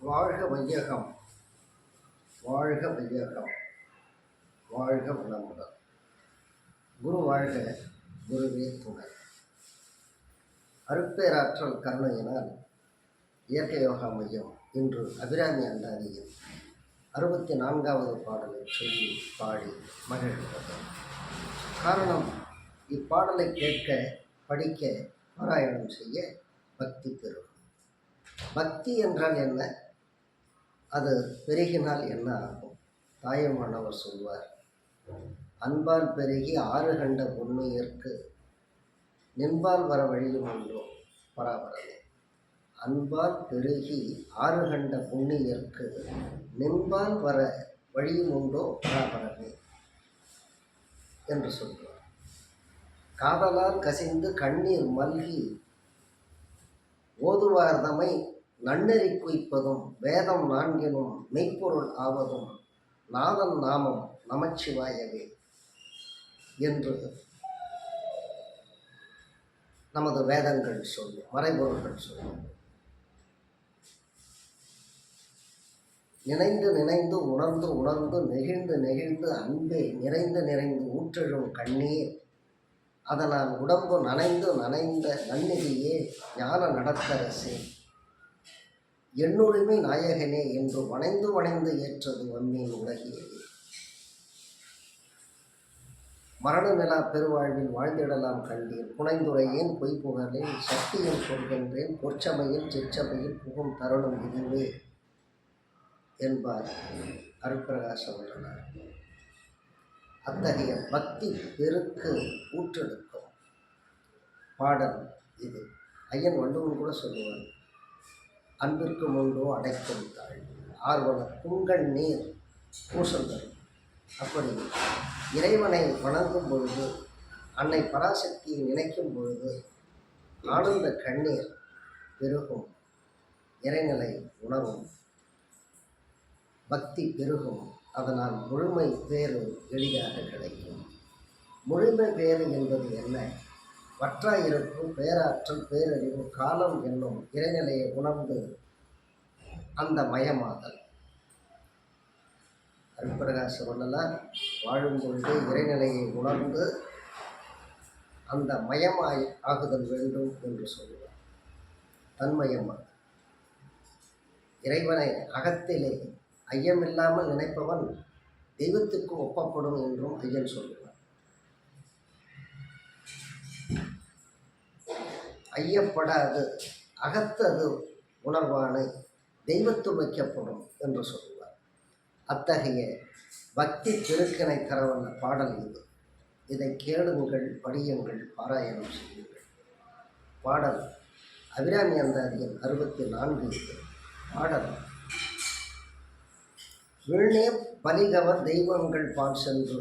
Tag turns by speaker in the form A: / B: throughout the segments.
A: வாழ்க வையகம், வாழ்க வையகம், வாழ்க வளமுடன். குரு வாழ்க, குருவே துணை. அருட்பேராற்றல் கருணையினால் இயற்கை யோகா மையம் இன்று அபிராமி அந்தாதியின் 64வது பாடலை சொல்லி பாடி மகிழ்கிறது. காரணம், இப்பாடலை கேட்க, படிக்க, பாராயணம் செய்ய பக்தி பெறும். பக்தி என்றால் என்ன? அது பெருகினால் என்ன ஆகும்? தாயமானவர் சொல்வார், அன்பால் பெருகி ஆறு கண்ட பொன்னுயிர்க்கு நின்பால் வர வழியும் உண்டோ பராபரமே. அன்பால் பெருகி ஆறு கண்ட புண்ணியர்க்கு நின்பால் வர வழியும் உண்டோ பராபரமே என்று சொல்வார். காதலால் கசிந்து கண்ணீர் மல்கி ஓதுவார்தமை நன்னெறி குய்ப்பதும் வேதம் நான்கினும் மெய்ப்பொருள் ஆவதும் நாதன் நாமம் நமச்சிவாயவே என்று நமது வேதங்கள் சொல்லும், மறைபொருள்கள் சொல்லும். நினைந்து நினைந்து உணர்ந்து உணர்ந்து நெகிழ்ந்து நெகிழ்ந்து அன்பே நிறைந்து நிறைந்து ஊற்றெழும் கண்ணீர் அதனால் உடம்பு நனைந்து நனைந்த நன்னிதியே ஞான நடத்தரசே எண்ணுரிமை நாயகனே என்று வணைந்து வணைந்து ஏற்றது வன்மீன் உலகியே. மரணமிலா பெருவாழ்வில் வாழ்ந்திடலாம் கண்டீர் புனைந்துரையேன் பொய் புகழேன் சக்தியும் சொல்கின்றேன் பொற்சபையில் சிற்சபையில் புகும் தருணம் இதுவே என்பார் அருட்பிரகாச வள்ளலார். அத்தகைய பக்தி பெருக்கு ஊற்றெடுக்கும் பாடல் இது. ஐயன் வள்ளுவன் கூட சொல்லுவார், அன்பிற்கு முன்போ அடைக்கும் தாழ் ஆர்வல புங்கண் நீர் பூசல் தரும். அப்படி இறைவனை வணங்கும் பொழுது, அன்னை பராசக்தியை நினைக்கும் பொழுது ஆனந்த கண்ணீர் பெருகும், இறைநிலை உணரும், பக்தி பெருகும். அதனால் முழுமை பேறு எளிதாக கிடைக்கும். முழுமை பேறு என்பது என்ன? வற்றாயிருக்கும் பேராற்றல், பேரறிவு, காலம் என்னும் இறைநிலையை உணர்ந்து அந்த மயமாதல். அருட்பிரகாச வள்ளலார் வாழும் பொழுது இறைநிலையை உணர்ந்து அந்த மயமாய் ஆகுதல் வேண்டும் என்று சொல்லுவார். தன்மயமாக இறைவனை அகத்திலே ஐயமில்லாமல் நினைப்பவன் தெய்வத்துக்கு ஒப்பப்படும் என்றும் ஐயன் சொல்லுவார். ஐயப்படாது அகத்தது உணர்வானை தெய்வத்து வைக்கப்படும் என்று சொல்லுவார். அத்தகைய பக்தி பெருக்கினை தரவல்ல பாடல் இது. இதை கேளுங்கள், படியுங்கள், பாராயணம் செய்யுங்கள். பாடல் அபிராமி அந்தாதியின் 64 பாடல். வீணே பலிகவர் தெய்வங்கள் பால் சென்று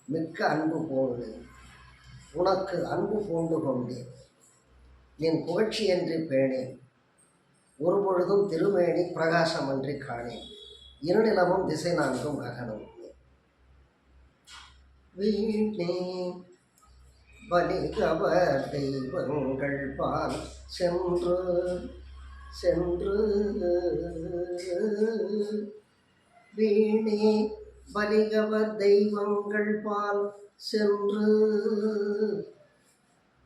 A: மிக்க அன்பு போனேன், உனக்கு அன்பு பூண்டு கொண்டேன், என் புகழ்ச்சியன்றி பேணேன், ஒரு பொழுதும் திருமேனி பிரகாசமன்றி காணேன், இருநிலமும் திசை நான்கும் அகனும். வீணே பலிகவர் தெய்வங்கள் பால் சென்று சென்று வீணே பலிகவர் தெய்வங்கள் பால் சென்று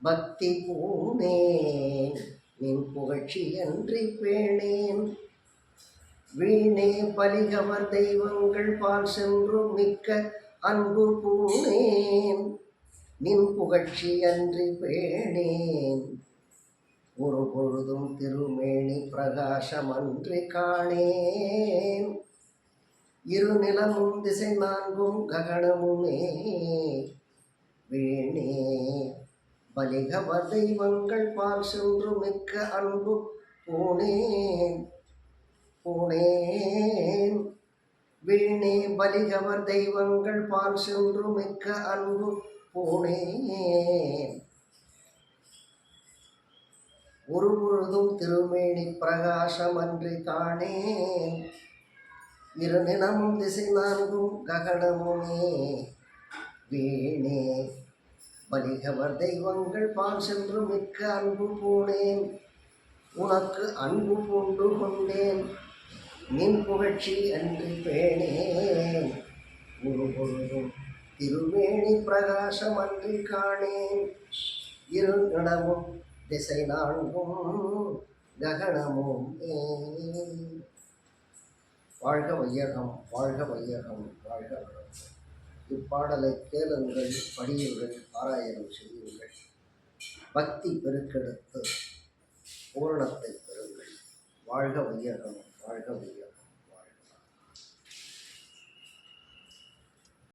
A: பக்தி பூணேன், நின் புகழ்ச்சியன்றி பேணேன். வீணே பலிகவர் தெய்வங்கள் பால் சென்று மிக்க அன்பு பூணேன், நின் புகழ்ச்சியன்றி பேணேன், ஒரு பொழுதும் திருமேனி பிரகாசமன்றி காணேன், இருநிலமும் திசை நான்கும் ககனமுமே. வீணே பலிகவர் தெய்வங்கள் பால் சென்று மிக்க அன்பு பூணேன் பூணேன். வீணே பலிகவர் தெய்வங்கள் பால் சென்று மிக்க அன்பு பூணேன், ஒரு பொழுதும் திருமேனி பிரகாசமன்றி காணேன், இருநிலமும் திசை நான்கும் ககனமுமே. வீணே பலிகவர் தெய்வங்கள் பால் சென்று மிக்க அன்பு பூணேன், உனக்கு அன்பு பூண்டு கொண்டேன், நின் புகழ்ச்சி அன்றி பேணேன் ஒரு பொழுதும் திருவேணி பிரகாசம் அன்றி காணேன் இருநடமும் திசை நான்கும் ககனமும் வாழ்க வையகம் வாழ்க வையகம் வாழ்க வளம். இப்பாடலை கேளுங்கள், படியுங்கள், பாராயணம் செய்யுங்கள். பக்தி பெருக்கெடுத்து பூரணத்தை பெறுங்கள். வாழ்க வையகம் வாழ்க வையகம்.